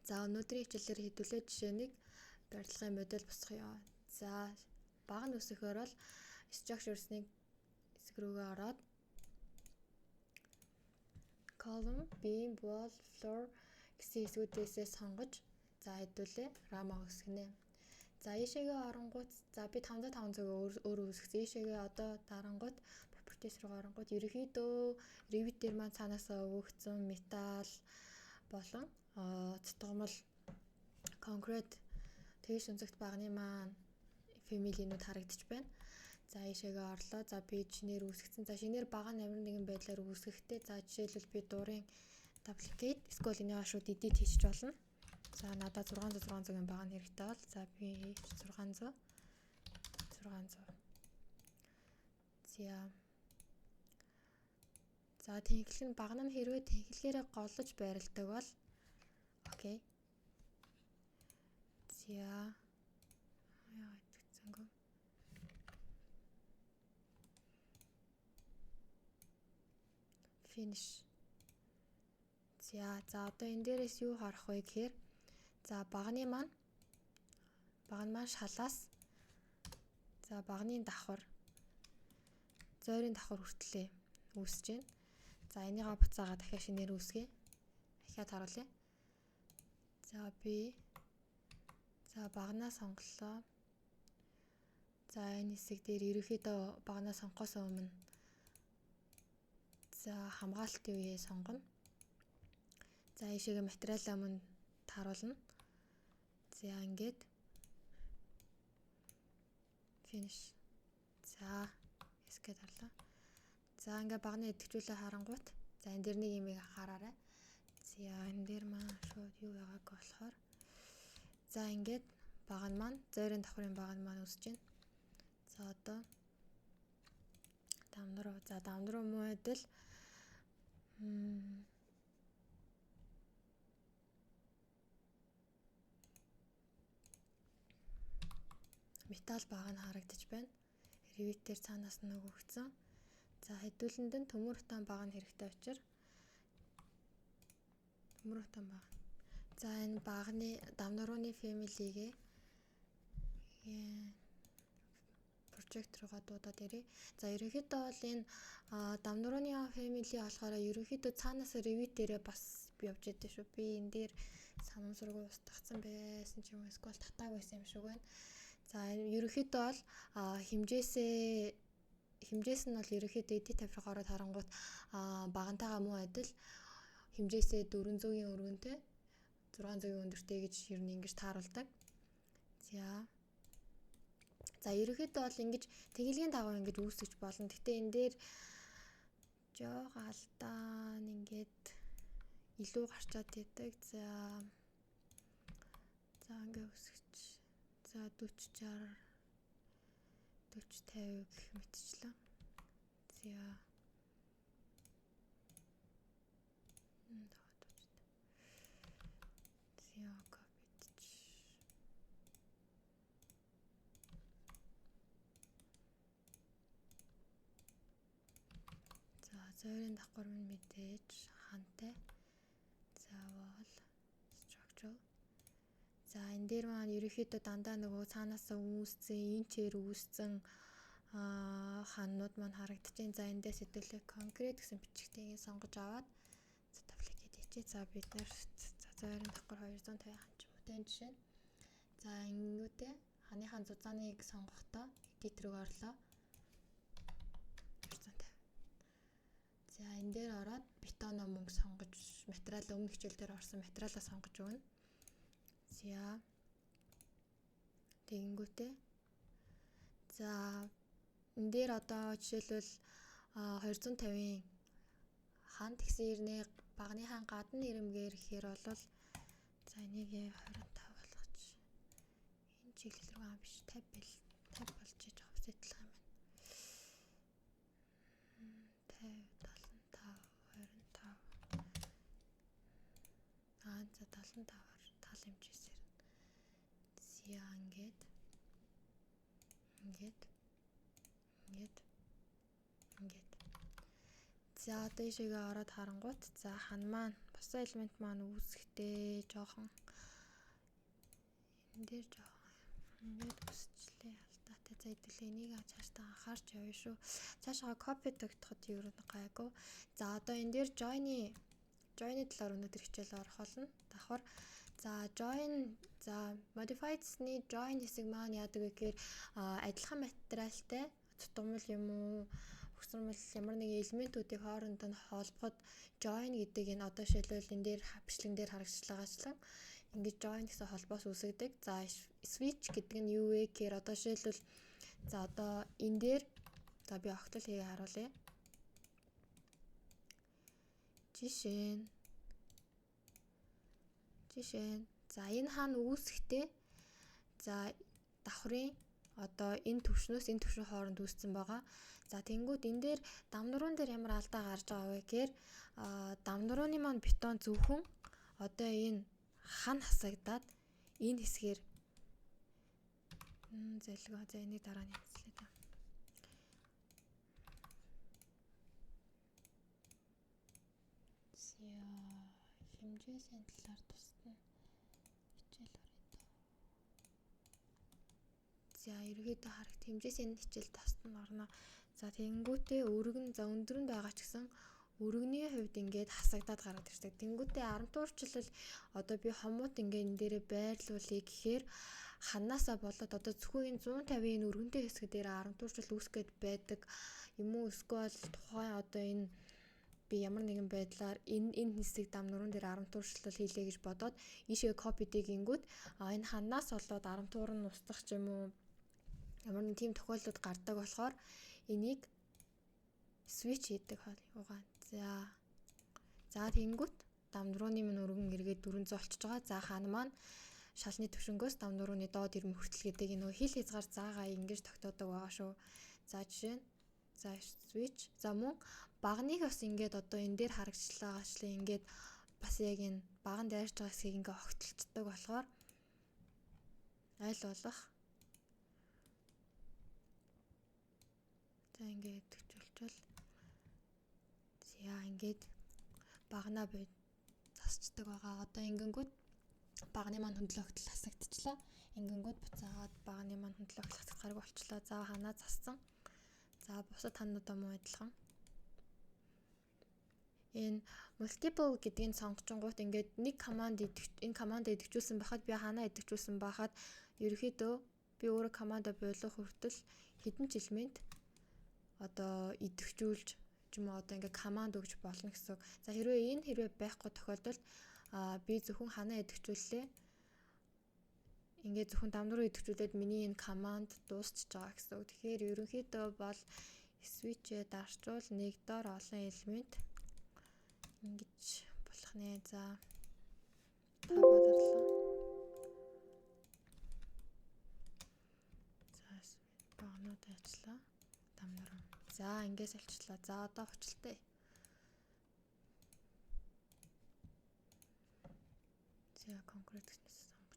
За өнөөдрийн хичээлээр хэдүүлээ жишээнийг барилгын модель босгоё. За бага нь үсэхээр бол structure өрсний хэсэг рүүгээ ороод column, beam, wall, floor гэсэн хэсгүүдээсээ сонгож за хэдүүлээ рама үсгэнэ. За ийшээгээ оронгууд за би 500-500 өөр үсгэсэн. Ийшээгээ одоо дарангууд properties руу оронгууд ерөнхийдөө Revit дээр маань цаанаасаа өгөгдсөн металл болон цэцгэмэл конкрет тэгш өнцөгт багны маань фэмилийнүүд харагдчих байна. За ийшээгээ орлоо. За би шинээр үүсгэсэн. За шинээр бага нь ямар нэгэн байдлаар үүсгэхдээ за жишээлбэл би дуурын duplicate эсвэл энэгээ шууд edit хийчих болно. За надад 600-600-ийн бага нь хэрэгтэй бол за би 600. За тэнхлэг нь багна нь хэрвээ тэнхлэгээрээ голлож байрладаг бол окей. За яа итгэцэнгөө. Finish. За одоо энэ дээрээс юу харах вэ гэхээр за багны маань шалаас за багны давхар зойрын давхар хүртлээ үүсэж байна. За энийгээ буцаага дахиад шинээр үүсгэе. Дахиад харуулъя. За би багнаа сонголоо. За энэ хэсэг дээр ерөнхийдөө багнаа сонгохоос өмнө за хамгаалтын үеэ сонгоно. За ийшээгээ материалаа мөн тааруулна. За ингээд finish. За эсгээд орлоо. За ингээд багны идэвхжүүлээ харангуут. За энэ дэр нэг юм хараарай. За энэ дээр маань шууд юу байгааг болохоор за ингээд баг нь маань зойрын давхрын баг нь маань үсэж байна. За одоо дамдруу муу адил металл баг нь харагдаж байна. Revit дээр цаанаас нь өгөгдсөн. За хэдүүлэнд нь төмөр утаан баг нь хэрэгтэй учраас төмөр утаан баг. За энэ багны дамнурууны family-гээ project руугаа дуудаад ирье. За ерөнхийдөө бол энэ дамнурууны family болохоор ерөнхийдөө цаанаас Revit дээрээ бас явж идэв шүү. Би энэ дээр санамсаргүй устгацсан байсан ч юм уу эсвэл татааг байсан юм шиг байна. За ерөнхийдөө бол хэмжээс нь бол ерөнхийдөө edit тавьрыг ороод харангуут багантайгаа муу адил хэмжээсээ 400-ийн өргөнтэй 600-ийн өндөртэй гэж ер нь ингэж тааруулдаг. За ерөнхийдөө бол ингэж тэглэгийн дагуу ингэж үүсгэж болно. Гэтэ энэ дээр жоох алдаа ингээд илүү гарчаад идэг. За ингээ үүсгэж. За 40 60 40 50 гэх мэтчлэн. Зойрын давхар минь мэдээж хантай. За wall structural. За энэ дээр маань ерөнхийдөө дандаа нөгөө цаанаасаа үүссэн, инчээр үүссэн ханууд маань харагдчихээн. За эндээс хэдүүлээ конкрет гэсэн бичигтийг сонгож аваад за duplicate хийчихье. За бид нэр зойрын давхар 250 хан ч юм уу тань жишээ. За ингэвтэй ханыхаа зузааныг сонгохдоо edit рүү орлоо. 250. За энэ дээр ороод бетоно мөнгө сонгож материал өмнө хичээл дээр орсон материалаа сонгож өгнө. За тэгэнгүүтээ за энэ дээр одоо жишээлбэл 250-ийн хан тэгсэн ирнэ багныхаа гадна ирэмгээр ихээр бол за энийг 25 болгоч. Энэ чиглэл рүү биш 50 болж иж offset-лах юм байна. 50 75 25 тал хэмжээсээр. За ингээд. За одоо ийшээгээ ороод харангуут за хан маань босоо элемент маань үүсэхдээ жоохон энэ дээр жоохон ингээд өсчлээ алдаатай. За хэдүүлээ энийг цаашдаа анхаарч явъя шүү. Цаашаа копи тогтоход ер нь гайгүй. За одоо энэ дээр join-ы талаар өнөөдөр хичээл орох болно. Давхар за join за modified-ны join хэсэг маань яадаг вэ гэхээр адилхан материалтай тутамл юм уу өгсөрмөл ямар нэгэн элементүүдийг хоорондоо нь холбоход join гэдэг энэ одоо шилбэл энэ дээр бичлэгэн дээр харагдчихлагаачлан ингэж join гэсэн холбоос үүсгдэг. За switch гэдэг нь юу вэ гэхээр одоо шилбэл за одоо энэ дээр за би огтлол хийгээ харуулъя. Жишээ нь за энэ хаана үүсэхтэй за давхрын одоо энэ төвшнөөс энэ төвшин хооронд үүссэн байгаа. За тэнгууд энэ дээр дамнуруун дээр ямар алдаа гарч байгаа вэ гэхээр дамнурууны маань бетон зөвхөн одоо энэ хана хасагдаад энэ хэсгээр залгаа за энийг дараа нь хэлцлээ та. Хэмжээсийн талаар тусна. Хичээл орё. За ерөөдөө харагт хэмжээсийн хичээл тусна орно. За тэнгүүтээ өргөн за өндөр нь байгаа ч гэсэн өргөний хувьд ингээд хасагдаад гараад ирдэг. Тэнгүүтээ арамтуурчлал одоо би хомууд ингээд энэ дээрээ байрлуулъя гэхээр ханаасаа болоод одоо зөвхөн энэ 150-ийн өргөнтэй хэсэг дээр арамтуурчлал үүсгэж байдаг юм уу эсвэл тухайн одоо энэ би ямар нэгэн байдлаар энэ хэсэг дамнуурын дээр арамтуурчлал хийлээ гэж бодоод ийшээ копи дийгингүүд энэ ханаас болоод арамтуур нь устгах ч юм уу ямар нэг тийм тохиолдлууд гардаг болохоор энийг switch хийдэг угаан. За тэнгүүт дамнурууны минь өргөн эргээд 400 болчихж байгаа. За хаана маань шалны төвшнгөөс дамнурууны доод ирмэн хүртэл гэдэг энэ хил хязгаар заагаа ингэж тогтоодог байгаа шүү. За жишээ нь за switch за мөн багныг бас ингээд одоо энэ дээр харагдчихлаагачлаа ингээд бас яг энэ баган дайрч байгаа хэсгийг ингээд огтлцдаг болохоор аль болох за ингээд төвчүүлчихвэл за ингээд багнаа бий засчдаг байгаа. Одоо ингэнгүүт багны маань хөндлөгтөл хасагдчихлаа. Ингэнгүүт буцаагаад багны маань хөндлөгтөл хасагдахаарг болчлоо. За ханаа зассан. За бусад хануудаа муу адилхан. Энэ multiple гэдгийг сонгочингууд ингээд нэг энэ команд идэвхжүүлсэн байхад би ханаа идэвхжүүлсэн байхад ерөөхдөө би өөрөө командаа бойлох хүртэл хэдэн ч элемент одоо идэвхжүүлж ч юм уу одоо ингээд команд өгч болно гэсэн. За хэрвээ байхгүй тохиолдолд би зөвхөн ханаа идэвхжүүллээ. Ингээд зөвхөн дамнуруу идэвхжүүлээд миний энэ команд дуусчихж байгаа гэсэн. Тэгэхээр ерөнхийдөө бол switch-ээ дарчвал нэг доор олон элемент ингэж болох нэ. За та бодорлоо. За багнууд ажиллаа. Дамнуруу. За ингээс алчлаа. За одоо хучлаа. За конкрет гэснээс сонгож.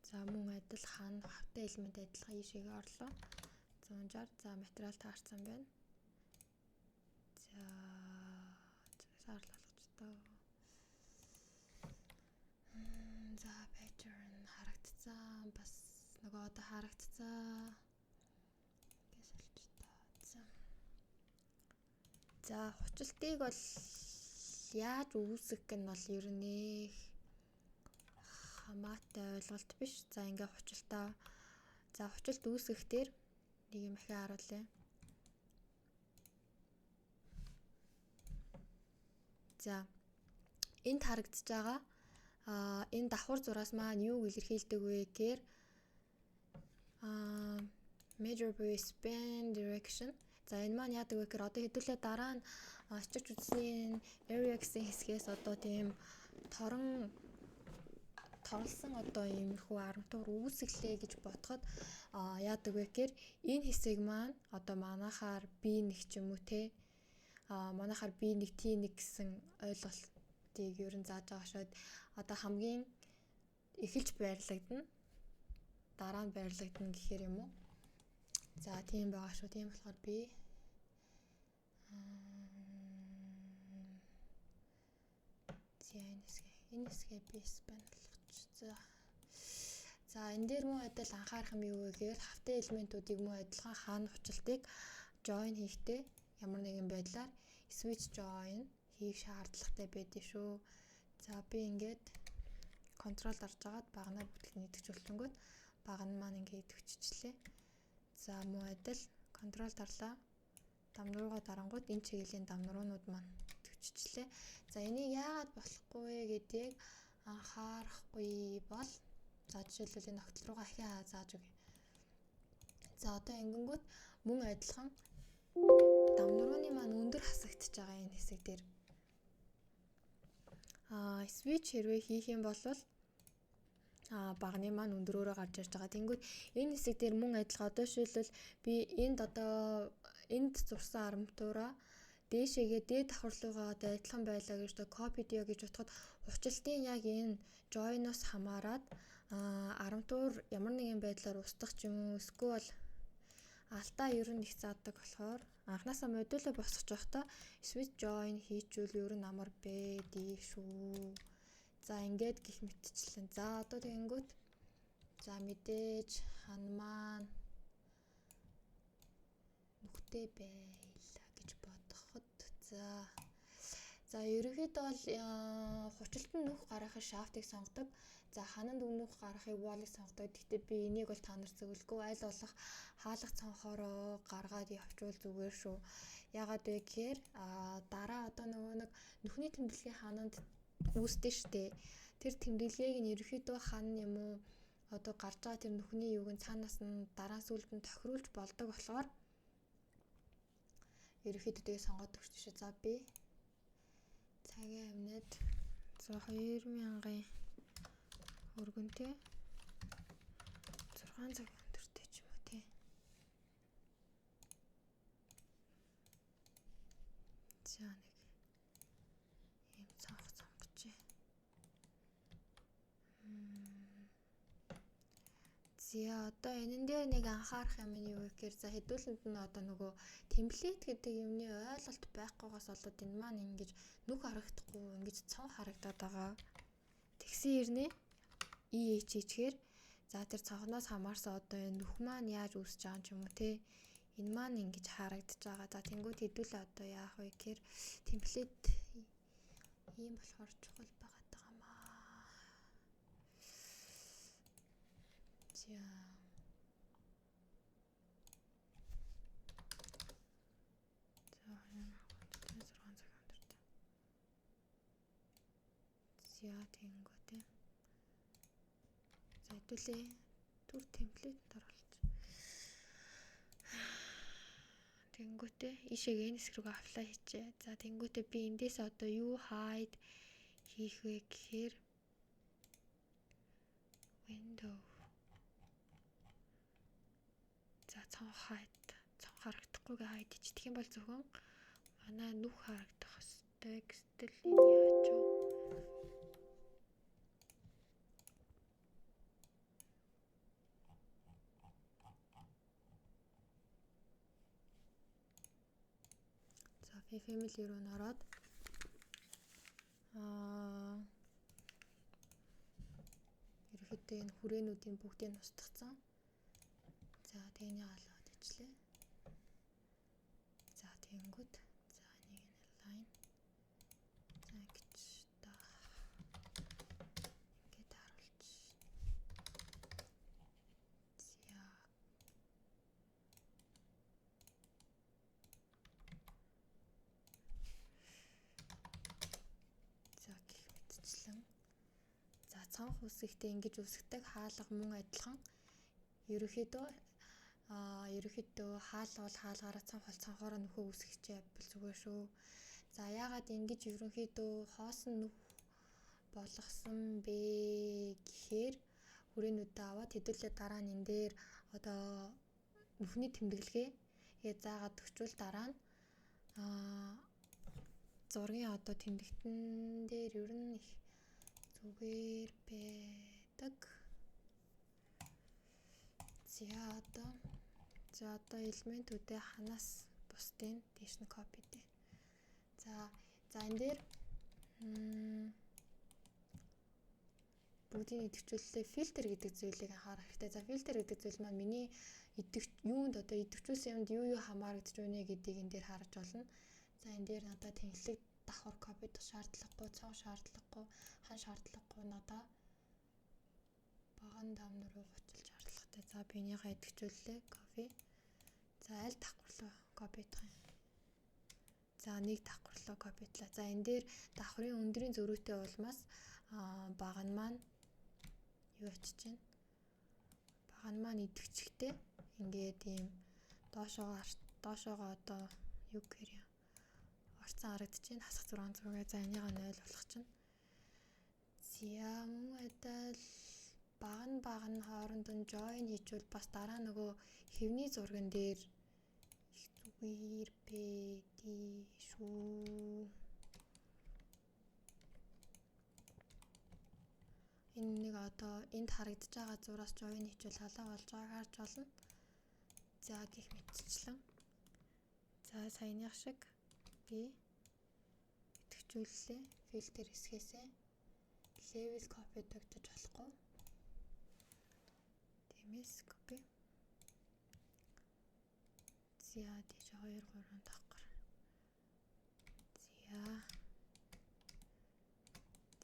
За мөн адил хаана хавтай элемент адилхан ийшээгээ орлоо. 160 за материал таарсан байна. За саарлалгаж таа. За pattern харагдцсан бас нөгөө одоо харагдцсан. За хучилтыг бол яаж үүсгэх нь бол ер нь хамаатай ойлголт биш. За ингээ хучилтаа за хучилт үүсгэх дээр нэг юм ихэ харуулъя. За энд харагдаж байгаа энэ давхар зураас маань юу илэрхийлдэг вэ гэхээр measure by span direction. За энэ маань яадаг вэ гэхээр одоо хэдүүлээ дараа нь ачиж үзсний area гэсэн хэсгээс одоо тийм торлсон одоо иймэрхүү арамтуур үүсгэлээ гэж бодоход яадаг вэ гэхээр энэ хэсэг маань одоо манахаар B1 ч юм уу те манахаар B1 T1 гэсэн ойлголтыг ер нь зааж байгаа шүүд одоо хамгийн эхэлж байрлагдана дараа нь байрлагдана гэхээр юм уу. За тийм байгаа шүү. Тийм болохоор би Энэ хэсгээ би спан болгоч. За энэ дээр мөн адил анхаарах юм юу гэхээр хавтын элементүүдийг мөн адилхан хаана училтыг join хийхдээ ямар нэгэн байдлаар switch join хийх шаардлагатай байдгийг шүү. За би ингээд контрол дарж агаад багнаа бүтгэн идэвхжүүлэнгүүт баг нь маань ингээд идэвхжчихлээ. За мөн адил контрол дарлаа. Дамнуугаа дарангууд энэ чиглэлийн дамнуурууд маань идэвхжчихлээ. За энийг яагаад болохгүй вэ гэдгийг анхаарахгүй бол за жишээлбэл энэ огтл руугаа ахиа зааж өгье. За одоо ингэнгүүт мөн адилхан дамнурууны маань өндөр хасагдчихж байгаа энэ хэсэг дээр switch хэрвээ хийх юм бол багны маань өндөрөөрөө гарч ирж байгаа. Тэнгүүд энэ хэсэг дээр мөн адилхан одоо жишээлбэл би энд зурсан арматураа дээшээгээ дээд давхарлуугаа одоо адилхан байлаа гэж копи дио гэж утгад училтын яг энэ join-оос хамаарат арматур ямар нэгэн байдлаар устгах ч юм уу эсвэл алтаа ер нь их заадаг болохоор анхнаасаа модулөө босгож явахдаа switch join хийчүүл ер нь амар бэдий шүү. За ингээд гих мэтчлэн. За одоо тэгэнгүүт за мэдээж хан маань нүхтэй байлаа гэж бодоход за ерөнхийдөө бол хучилтанд нүх гаргахын шафтыг сонгодог. За хананд нүх гаргахыг wall-ыг сонгодог. Гэхдээ би энийг бол та нарт зөвлөгүй, аль болох хаалга цонхороо гаргаад явуул зүгээр шүү. Ягаад вэ гэхээр дараа одоо нөгөө нэг нүхний тэмдэглэгийн хананд үүсдэг штэ. Тэр тэмдэглэгийг нь ерөнхийдөө хан юм уу одоо гарч байгаа тэр нүхний юуг нь цаанаас нь дараа сүлд нь тохируулж болдог болохоор ерөнхийдөө тэгээ сонгодог шүү. За би цагийн амнад 2000-ын өргөнтэй 6 цаг өндөртэй ч юм уу тий. За нэг ийм цаах сонгоч. За одоо энэ дээр нэг анхаарах юм нь юу гэхээр за хэдүүлэнд нь одоо нөгөө темплет гэдэг юмны ойлголт байхгүйгаас болоод энэ маань ингэж нүх харагдахгүй ингэж цон харагдаад байгаа. Тэгсэн ирнэ EH-гээр за тэр цонхноос хамаарсан одоо энэ нүх маань яаж үүсэж байгаа юм уу те энэ маань ингэж харагдаж байгаа. За тэнгууд хэдүүлээ одоо яах вэ гэхээр темплет ийм болохоор чухал байгаад байгаа маа. За тэнгүүтээ. За хэдүүлээ түр темплейтэд оруулж. Тэнгүүтээ ишээгээ энэ хэсэг рүү apply хийчээ. За тэнгүүтээ би эндээс одоо юу hide хийх вэ гэхээр window. За цонх харагдахгүйгээ hide хийчих юм бол зөвхөн манай нүх харагдах хэвээр гэтэл энэ яач вэ? Family руу ороод ерөөхдөө энэ хүрээнүүдийн бүгдийг устгацсан. За тэгний олоод ичлээ. За тэгэнгүүт за нэг нь line. За ингэж та ингээд харуулж. За цонх үсэгтээ ингэж үсгдэг хаалга мөн адилхан ерөөхдөө хаалга бол хаалгаараа цонх бол цонхоороо нөхөө үсгэж явбал зүгээр шүү. За яагаад ингэж ерөнхийдөө хоосон нүх болгосон бэ гэхээр хүрээнүүдээ аваад хэдүүлээ дараа нь энэ дээр одоо нүхний тэмдэглэгээ заагаад өгчвөл дараа нь зургийн одоо тэмдэгтэн дээр ер нь их зүгээр байдаг. За одоо элементүүдээ ханаас бусдыг дээш нь копидээ. За энэ дээр бүгдийг идэвхжүүлэлээ фильтр гэдэг зүйлийг анхаарах хэрэгтэй. За фильтр гэдэг зүйл маань миний юунд одоо идэвхжүүлсэн юмд юу хамаарагдж байна гэдгийг энэ дээр харж болно. За энэ дээр надад тэнхлэг давхар копидох шаардлагагүй, цав шаардлагагүй, хан шаардлагагүй надад баган давнар руу буцалж шаардлагатай. За би энийхээ идэвхжүүллээ кофе. За аль давхарлуу копидох юм. За нэг давхарлуу копидлаа. За энэ дээр давхрын өндрийн зөрүүтэй улмаас баган маань юу очиж байна? Баган маань идэвхжихтэй ингээд ийм доошоогоо одоо юу гэхээр юм орцсон харагдаж байна. Хасах 6 зураг. За энийг 0 болгох чинь. За мөн адил баган хооронд нь join хийчихвэл бас дараа нөгөө хэвний зурган дээр их зүгээр бэдий шүү. Энэ нэг одоо энд харагдаж байгаа зураас join хийчихвэл халаа болж байгааг харж болно. За гэх мэтчлэн. За саяных шиг би идэвхжүүллээ. Фильтр хэсгээсээ level copy тогтож болохгүй. Тиймээс copy. За тийш 2 3 давхар.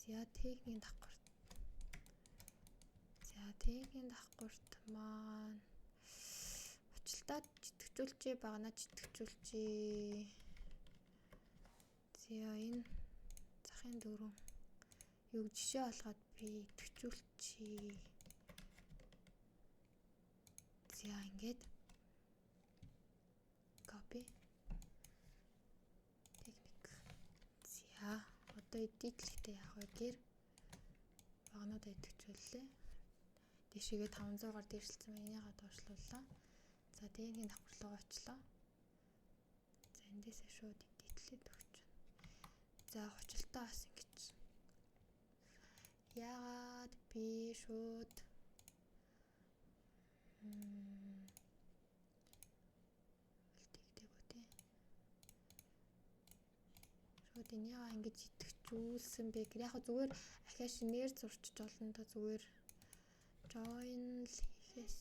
За техникийн давхар. За техникийн давхарт маань училтаа читгэжүүлчээ багнаа читгэжүүлчээ. За энэ захын дөрөв юг жишээ болгоод би идэвхжүүлчихье. За ингээд copy техник. За одоо эдитлэгтэй яах вэ гэхээр багнуудаа идэвхжүүллээ. Дэшигээ 500-аар дээшилсэн энийгээ доошлууллаа. За техникийн давхарлуугаа очлоо. За эндээсээ шууд эдитлээд өгч байна. За училтаа бас ингэж. Яагаад би шууд шууд энийгээ ингэж идэвхжүүлсэн бэ гэх. Яг зүгээр ахиа шинээр зурчиж болно да зүгээр join хийхээс.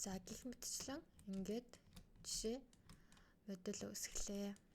За гэх мэтчлэн ингээд жишээ модуль үүсгэлээ.